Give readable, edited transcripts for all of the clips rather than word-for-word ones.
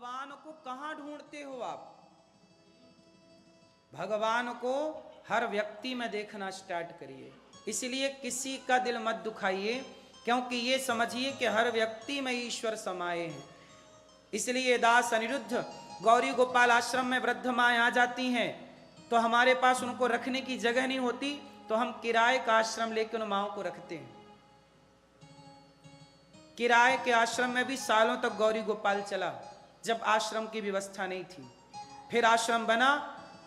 भगवान को कहां ढूंढते हो आप? भगवान को हर व्यक्ति में देखना स्टार्ट करिए। इसलिए किसी का दिल मत दुखाइए, क्योंकि ये समझिए कि हर व्यक्ति में ईश्वर समाये हैं। इसलिए दास अनिरुद्ध गौरी गोपाल आश्रम में वृद्ध माएँ आ जाती हैं तो हमारे पास उनको रखने की जगह नहीं होती, तो हम किराए का आश्रम लेकर उन माओं को रखते हैं। किराए के आश्रम में भी सालों तक गौरी गोपाल चला, जब आश्रम की व्यवस्था नहीं थी। फिर आश्रम बना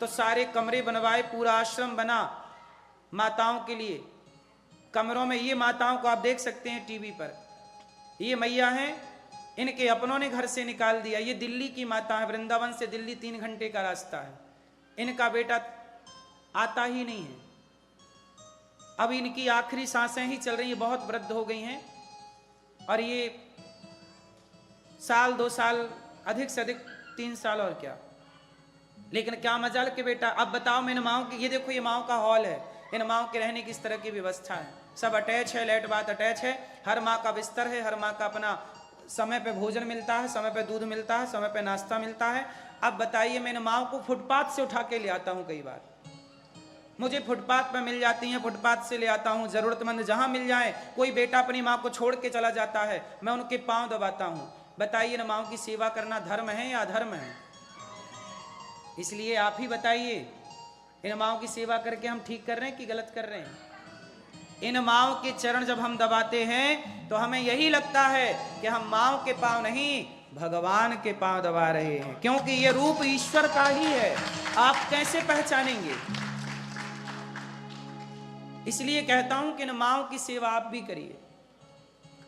तो सारे कमरे बनवाए, पूरा आश्रम बना माताओं के लिए। कमरों में ये माताओं को आप देख सकते हैं टीवी पर, ये मैया हैं, इनके अपनों ने घर से निकाल दिया। ये दिल्ली की माता है, वृंदावन से दिल्ली 3 घंटे का रास्ता है। इनका बेटा आता ही नहीं है। अब इनकी आखिरी सांसें ही चल रही है, बहुत वृद्ध हो गई हैं, और ये साल 2 साल, अधिक से अधिक 3 साल और क्या। लेकिन क्या मजाल के बेटा, अब बताओ मैं इन माओं की, ये देखो ये माओं का हॉल है, इन माओं के रहने की इस तरह की व्यवस्था है, सब अटैच है, लेट बात अटैच है, हर माँ का बिस्तर है, हर माँ का अपना समय पे भोजन मिलता है, समय पे दूध मिलता है, समय पे नाश्ता मिलता है। अब बताइए मैं इन माओं को फुटपाथ से उठा के ले आता हूँ, कई बार मुझे फुटपाथ पर मिल जाती हैं, फुटपाथ से ले आता हूँ। जरूरतमंद जहां मिल जाए, कोई बेटा अपनी माँ को छोड़ के चला जाता है, मैं उनके पांव दबाता हूँ। बताइए इन माओं की सेवा करना धर्म है या अधर्म है? इसलिए आप ही बताइए, इन माओं की सेवा करके हम ठीक कर रहे हैं कि गलत कर रहे हैं? इन माओं के चरण जब हम दबाते हैं तो हमें यही लगता है कि हम माओं के पांव नहीं, भगवान के पांव दबा रहे हैं, क्योंकि ये रूप ईश्वर का ही है। आप कैसे पहचानेंगे? इसलिए कहता हूं कि इन माओं की सेवा आप भी करिए।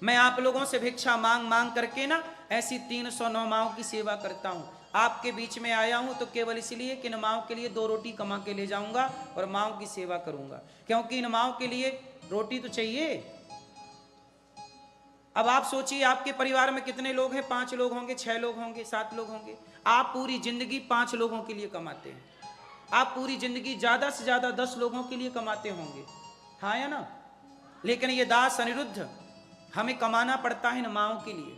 मैं आप लोगों से भिक्षा मांग मांग करके ना ऐसी 309 माओं की सेवा करता हूं। आपके बीच में आया हूं तो केवल इसलिए कि इन माओं के लिए 2 रोटी कमा के ले जाऊंगा और माओं की सेवा करूंगा, क्योंकि इन माओं के लिए रोटी तो चाहिए। अब आप सोचिए, आपके परिवार में कितने लोग हैं? 5 लोग होंगे, 6 लोग होंगे, 7 लोग होंगे। आप पूरी जिंदगी 5 लोगों के लिए कमाते हैं, आप पूरी जिंदगी ज्यादा से ज्यादा 10 लोगों के लिए कमाते होंगे, हाँ या ना? लेकिन ये दास अनिरुद्ध, हमें कमाना पड़ता है इन माओं के लिए।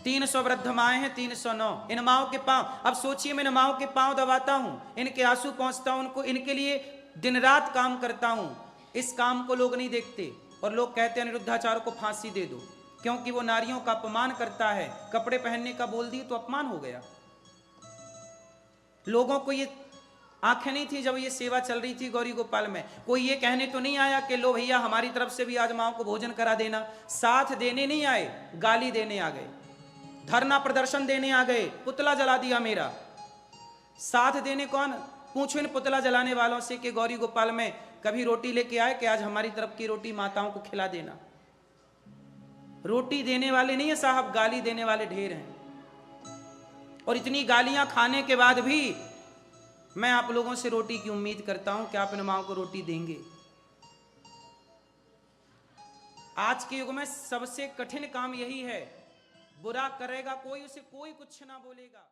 300 वृद्ध माएँ हैं, 309 इन माओं के पांव। अब सोचिए मैं इन माओं के पांव दबाता हूं, इनके आंसू पहुंचता हूं, उनको इनके लिए दिन रात काम करता हूं। इस काम को लोग नहीं देखते और लोग कहते हैं अनिरुद्धाचार्य को फांसी दे दो, क्योंकि वो नारियों का अपमान करता है। कपड़े पहनने का बोल दिए तो अपमान हो गया। लोगों को ये आंखें नहीं थी जब ये सेवा चल रही थी गौरी गोपाल में, कोई ये कहने तो नहीं आया कि लो भैया हमारी तरफ से भी आज माओं को भोजन करा देना। साथ देने नहीं आए, गाली देने आ गए, धरना प्रदर्शन देने आ गए, पुतला जला दिया मेरा। साथ देने कौन? पूछो इन पुतला जलाने वालों से कि गौरी गोपाल में कभी रोटी लेके आए कि आज हमारी तरफ की रोटी माताओं को खिला देना। रोटी देने वाले नहीं है साहब, गाली देने वाले ढेर हैं। और इतनी गालियां खाने के बाद भी मैं आप लोगों से रोटी की उम्मीद करता हूं कि आप इन माओं को रोटी देंगे। आज के युग में सबसे कठिन काम यही है, बुरा करेगा कोई, उसे कोई कुछ ना बोलेगा।